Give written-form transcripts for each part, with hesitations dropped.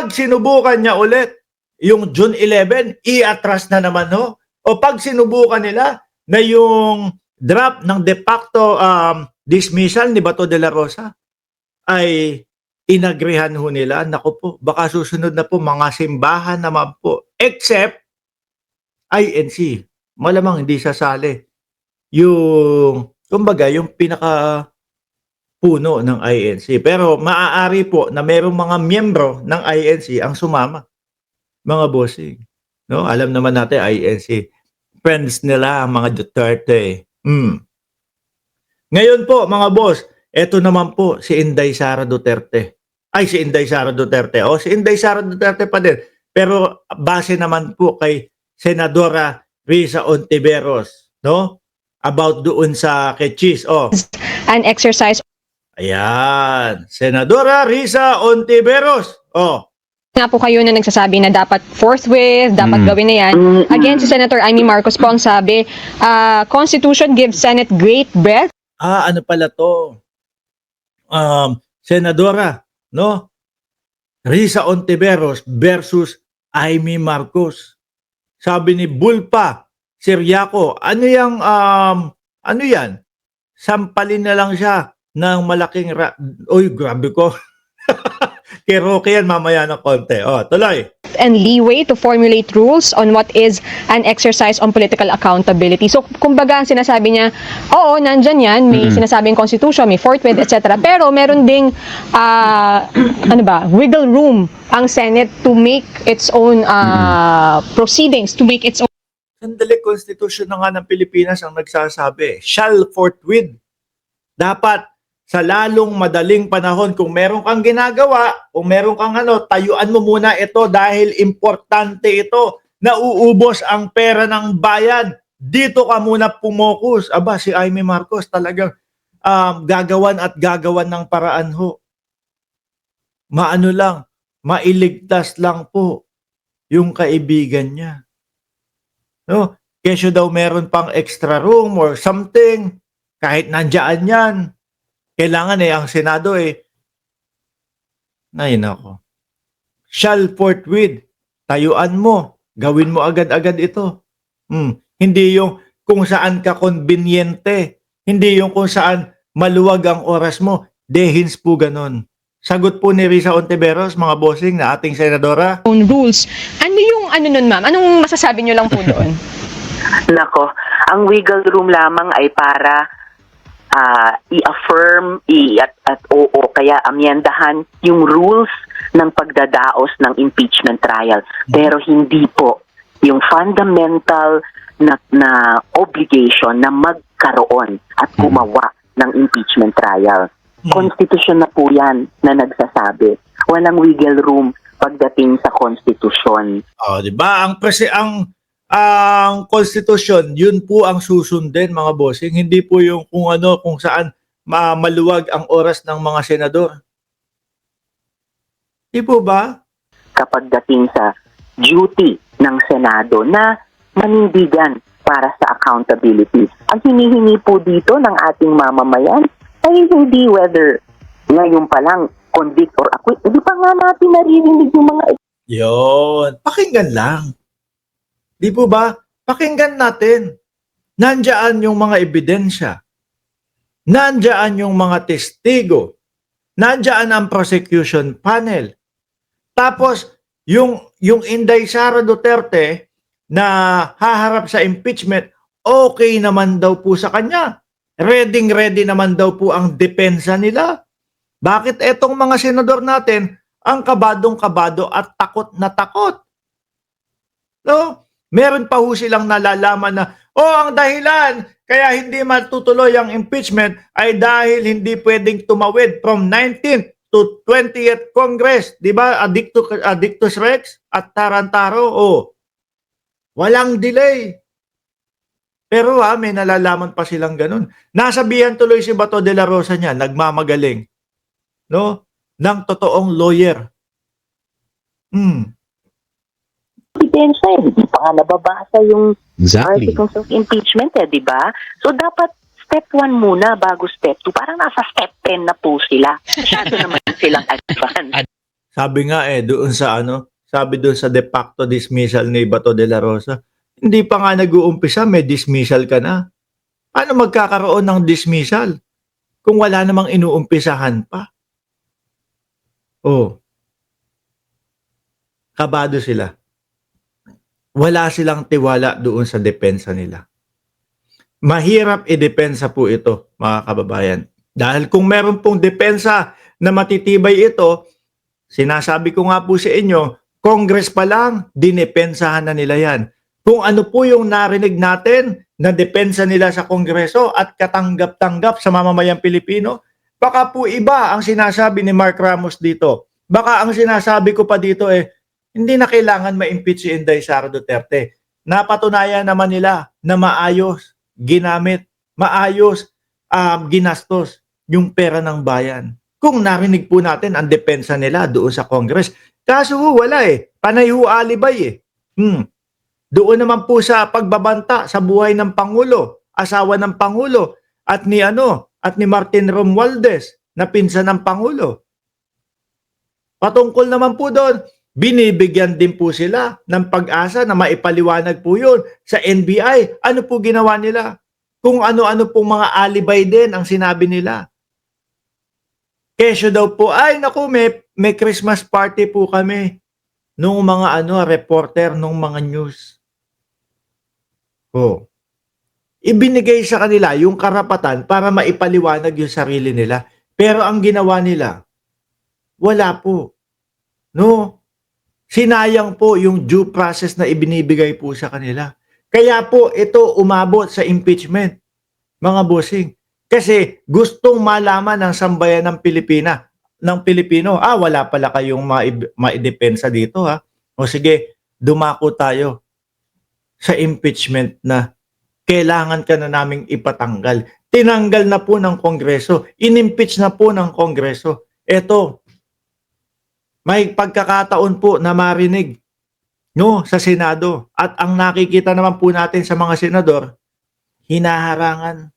Pag sinubukan niya ulit, yung June 11, i-atras na naman ho. O pag sinubukan nila na yung draft ng de facto dismissal ni Bato de la Rosa ay inagrihan ho nila, naku po, baka susunod na po mga simbahan naman po. Except INC, malamang hindi sasali. Yung, kumbaga, yung pinaka puno ng INC. Pero maaari po na merong mga miyembro ng INC ang sumama, mga bossing. No? Alam naman natin, INC, friends nila, mga Duterte. Ngayon po, mga boss, eto naman po si Inday Sara Duterte. Ay, si Inday Sara Duterte. O, si Inday Sara Duterte pa din. Pero base naman po kay Senadora Risa Ontiveros, no? About doon sa kay Cheese. Oh. An exercise. Ayan. Senadora Risa Ontiveros. Oh. Nga po kayo na nagsasabi na dapat forthwith, dapat gawin na yan. Again, si Senator Amy Marcos po ang sabi, Constitution gives Senate great breadth. Ano pala to? Senadora, no? Risa Ontiveros versus Amy Marcos. Sabi ni Bulpa Siriaco, ano yan? Sampalin na lang siya ng malaking Uy, grabe ko. Kay Roque yan mamaya ng konti. Tuloy. And leeway to formulate rules on what is an exercise on political accountability. So, kumbaga, ang sinasabi niya, oo, nandyan yan, may sinasabing constitution, may forthwith, etc. Pero meron ding, wiggle room ang Senate to make its own proceedings, to make its own. Sandali, Constitution na nga ng Pilipinas ang nagsasabi, shall forthwith. Dapat sa lalong madaling panahon, kung meron kang ginagawa, kung meron kang tayuan mo muna ito dahil importante ito, nauubos ang pera ng bayan. Dito ka muna pumokus. Aba, si Amy Marcos talagang gagawan at gagawan ng paraan ho. Mailigtas lang po yung kaibigan niya. No? Kesyo daw meron pang extra room or something, kahit nandiyan yan. Kailangan ang Senado nako. Shall forthwith, tayuan mo, gawin mo agad-agad ito. Hindi yung kung saan ka konbinyente, hindi yung kung saan maluwag ang oras mo. Dehins po ganon. Sagot po ni Risa Ontiveros, mga bossing na ating senadora. Own rules. Ano yung nun, ma'am? Anong masasabi nyo lang po doon? Nako, ang wiggle room lamang ay para i-affirm kaya amyendahan yung rules ng pagdadaos ng impeachment trial. Pero hindi po yung fundamental na obligation na magkaroon at gumawa ng impeachment trial. Constitution na po yan na nagsasabi. Walang wiggle room pagdating sa konstitusyon. Di ba? Ang konstitusyon, yun po ang susundin, mga bossing. Hindi po yung kung saan maluwag ang oras ng mga senador. Di po ba? Kapag dating sa duty ng Senado na manindigan para sa accountability. Ang hinihingi po dito ng ating mamamayan ay hindi whether ngayon pa lang convict or acquit. Hindi pa nga natin naririnig yung mga... Yun. Pakinggan lang. Di po ba? Pakinggan natin. Nandyan yung mga ebidensya. Nandyan yung mga testigo. Nandyan ang prosecution panel. Tapos, yung Inday Sara Duterte na haharap sa impeachment, okay naman daw po sa kanya. Ready naman daw po ang depensa nila. Bakit etong mga senador natin ang kabadong-kabado at takot na takot? No? Meron pa ho silang nalalaman na, ang dahilan kaya hindi matutuloy ang impeachment ay dahil hindi pwedeng tumawid from 19th to 20th Congress. Di ba? Addictus Rex at Tarantaro. Walang delay. Pero may nalalaman pa silang ganun. Nasabihan tuloy si Bato de la Rosa niya, nagmamagaling. No? Ng totoong lawyer. Ebidensya hindi pa nga nababasa yung articles of impeachment di ba? So dapat step 1 muna bago step 2. Parang nasa step 10 na po sila. Masyado naman silang advance. Sabi nga doon sa sabi doon sa de facto dismissal ni Bato de la Rosa, hindi pa nga nag-uumpisa, may dismissal ka na. Paano magkakaroon ng dismissal kung wala namang inuumpisahan pa? Oh, kabado sila. Wala silang tiwala doon sa depensa nila. Mahirap idepensa po ito, mga kababayan. Dahil kung meron pong depensa na matitibay ito, sinasabi ko nga po sa inyo, Congress pa lang, dinepensahan na nila yan. Kung ano po yung narinig natin na depensa nila sa Kongreso at katanggap-tanggap sa mamamayang Pilipino, baka po iba ang sinasabi ni Mark Ramos dito. Baka ang sinasabi ko pa dito hindi na kailangan ma-impeach si Inday Sara Duterte. Napatunayan naman nila na maayos ginamit, maayos ginastos yung pera ng bayan. Kung narinig po natin ang depensa nila doon sa Congress. Kaso wala Panay alibay Doon naman po sa pagbabanta sa buhay ng Pangulo, asawa ng Pangulo, at ni Martin Romualdez na pinsan ng Pangulo. Patungkol naman po doon, binibigyan din po sila ng pag-asa na maipaliwanag po yun sa NBI. Ano po ginawa nila? Kung ano-ano pong mga alibay din ang sinabi nila. Kesyo daw po, naku, may Christmas party po kami nung mga reporter nung mga news. Ibinigay sa kanila yung karapatan para maipaliwanag yung sarili nila. Pero ang ginawa nila, wala po. No? Sinayang po yung due process na ibinibigay po sa kanila. Kaya po ito umabot sa impeachment, mga bossing. Kasi gustong malaman ng sambayan ng Pilipino, wala pala kayong maidepensa dito O sige, dumako tayo sa impeachment na kailangan ka na naming ipatanggal. Tinanggal na po ng Kongreso, inimpeach na po ng Kongreso. Ito, may pagkakataon po na marinig sa Senado. At ang nakikita naman po natin sa mga senador, hinaharangan.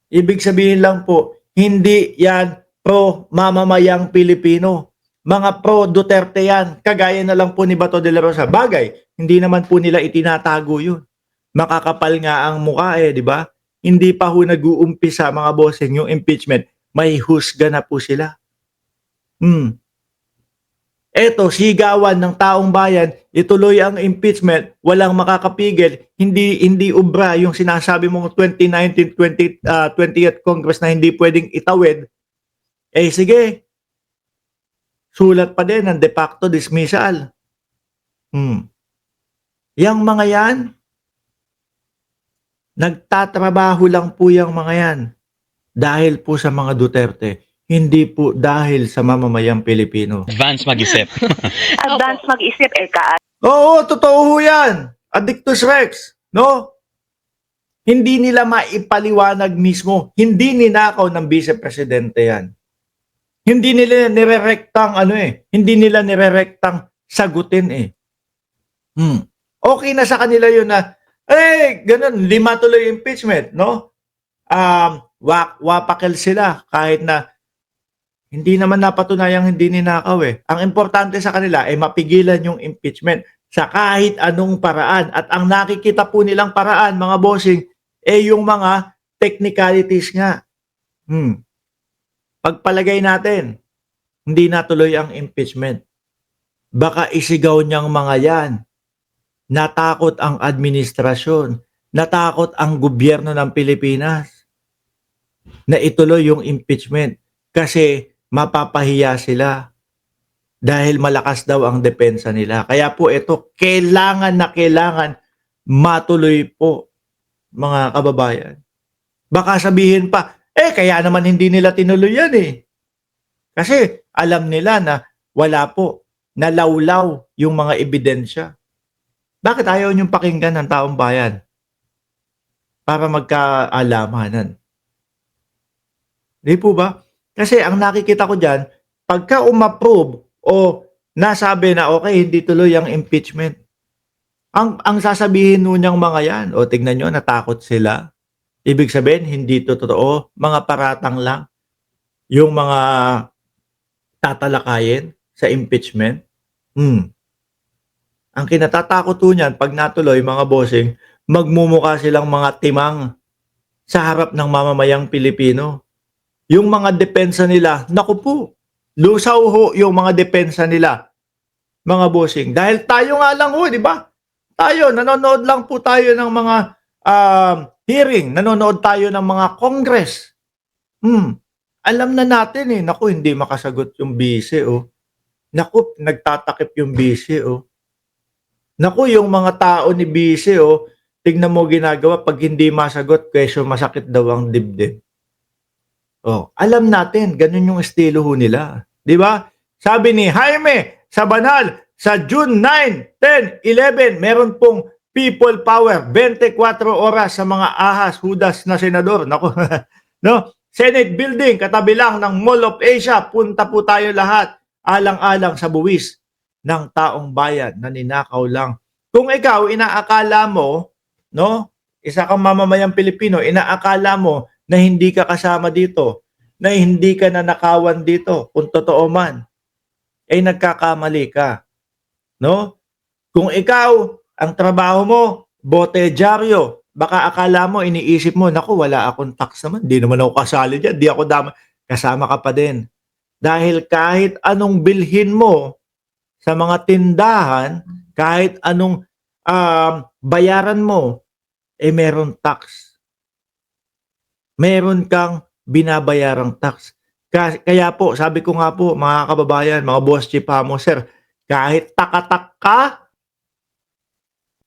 Ibig sabihin lang po, hindi yan pro-mamamayang Pilipino. Mga pro-Duterte yan. Kagaya na lang po ni Bato de la Rosa. Bagay, hindi naman po nila itinatago yun. Makakapal nga ang mukha di ba? Hindi pa ho nag-uumpisa mga bossing yung impeachment. May husga na po sila. Eto, sigawan ng taong bayan, ituloy ang impeachment, walang makakapigil, hindi ubra yung sinasabi mong 2019, 20th Congress na hindi pwedeng itawid. Sige, sulat pa din ng de facto dismissal. Yang mga yan, nagtatrabaho lang po yung mga yan dahil po sa mga Duterte. Hindi po dahil sa mamamayang Pilipino. Advance mag-isip. Advance mag-isip, Oo, totoo ho yan. Addictus Rex, no? Hindi nila maipaliwanag mismo. Hindi ninakaw ng Vice Presidente yan. Hindi nila nirerektang hindi nila nirerektang sagutin Okay na sa kanila yun na, ganun, 5 tuloy impeachment, no? Wapakil sila kahit na hindi naman napatunayang hindi ninakaw Ang importante sa kanila ay mapigilan yung impeachment sa kahit anong paraan. At ang nakikita po nilang paraan, mga bossing, yung mga technicalities nga. Pagpalagay natin, hindi natuloy ang impeachment. Baka isigaw niyang mga yan. Natakot ang administrasyon. Natakot ang gobyerno ng Pilipinas na ituloy yung impeachment. Kasi mapapahiya sila dahil malakas daw ang depensa nila. Kaya po ito, kailangan matuloy po, mga kababayan. Baka sabihin pa, kaya naman hindi nila tinuloy yan Kasi alam nila na wala po, nalawlaw yung mga ebidensya. Bakit ayaw niyong pakinggan ng taong bayan? Para magkaalamanan. Di po ba? Kasi ang nakikita ko dyan, pagka umapprove o nasabi na okay, hindi tuloy ang impeachment, ang sasabihin niyang mga yan, tignan nyo, natakot sila. Ibig sabihin, hindi to totoo, mga paratang lang. Yung mga tatalakayin sa impeachment? Ang kinatatakot po niyan, pag natuloy mga bossing, magmumukha silang mga timang sa harap ng mamamayang Pilipino. Yung mga depensa nila, naku po, lusaw ho yung mga depensa nila, mga bossing. Dahil tayo nga lang ho, di ba? Tayo, nanonood lang po tayo ng mga hearing, nanonood tayo ng mga congress. Alam na natin eh, naku, hindi makasagot yung bise, oh. Naku, nagtatakip yung bise, oh. Naku, yung mga tao ni bise, oh, tignan mo ginagawa, pag hindi masagot, kesyo masakit daw ang dibdib. Oh, alam natin, ganun yung estilo ho nila. Di ba? Sabi ni Jaime sa Banal, sa June 9, 10, 11, meron pong people power, 24 oras sa mga ahas, hudas na senador. Naku, no? Senate building, katabi lang ng Mall of Asia, punta po tayo lahat, alang-alang sa buwis ng taong bayan na ninakaw lang. Kung ikaw, inaakala mo, no? Isa kang mamamayang Pilipino, inaakala mo na hindi ka kasama dito, na hindi ka nanakawan dito, kung totoo man, ay nagkakamali ka. No? Kung ikaw, ang trabaho mo, botedyaryo, baka akala mo, iniisip mo, naku, wala akong tax naman, di naman ako kasali dyan, di ako kasama ka pa din. Dahil kahit anong bilhin mo sa mga tindahan, kahit anong bayaran mo, eh meron tax. Meron kang binabayarang tax. Kaya po, sabi ko nga po, mga kababayan, mga boss chief mo, sir, kahit takatak ka,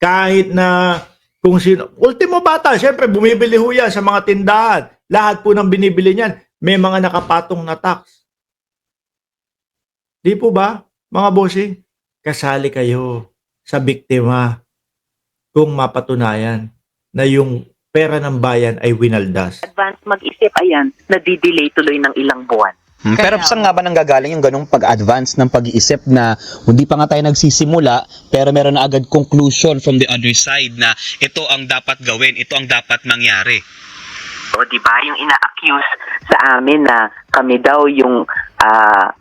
kahit na kung sino, ultimo bata, syempre bumibili ho yan sa mga tindahan. Lahat po ng binibili niyan, may mga nakapatong na tax. Di po ba, mga bossing? Kasali kayo sa biktima kung mapatunayan na yung pera ng bayan ay winaldas. Advance mag-isip, ayan, nadidelay tuloy ng ilang buwan. Pero saan nga ba nanggagaling yung ganong pag-advance ng pag-iisip na hindi pa nga tayo nagsisimula pero meron na agad conclusion from the other side na ito ang dapat gawin, ito ang dapat mangyari? O di ba yung ina-accuse sa amin na kami daw yung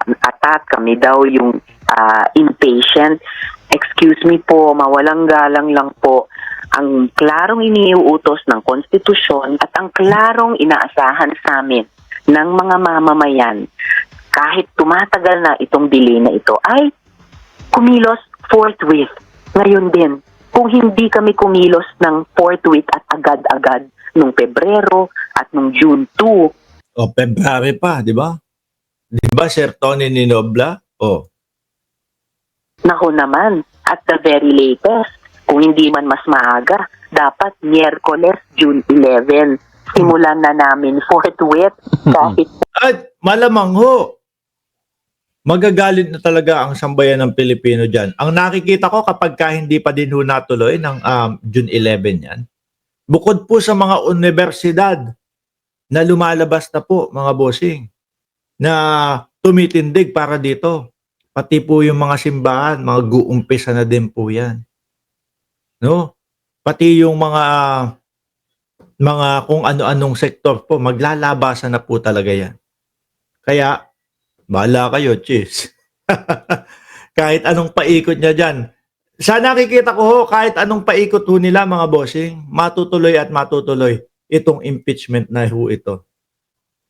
atat, kami daw yung impatient. Excuse me po, mawalang galang lang po. Ang klarong iniuutos ng konstitusyon at ang klarong inaasahan sa amin ng mga mamamayan, kahit tumatagal na itong delay na ito, ay kumilos forthwith. Ngayon din, kung hindi kami kumilos ng forthwith at agad-agad nung Pebrero at nung June 2. O, February pa, di ba? Di ba, Sir Tony Ninobla? O. Naku naman, at the very latest, kung hindi man mas maaga, dapat Miyerkules, June 11. Simulan na namin forthwith kahit At malamang ho, magagalit na talaga ang sambayan ng Pilipino dyan. Ang nakikita ko kapag hindi pa din ho natuloy ng June 11 yan, bukod po sa mga universidad na lumalabas na po, mga bossing, na tumitindig para dito. Pati po yung mga simbahan, mga guumpisa na din po yan. No? Pati yung mga kung ano-anong sektor po, maglalabasan na po talaga yan. Kaya, bahala kayo, cheers. Kahit anong paikot niya dyan. Sa nakikita ko ho, kahit anong paikot ho nila mga bossing, matutuloy at matutuloy itong impeachment na ho ito.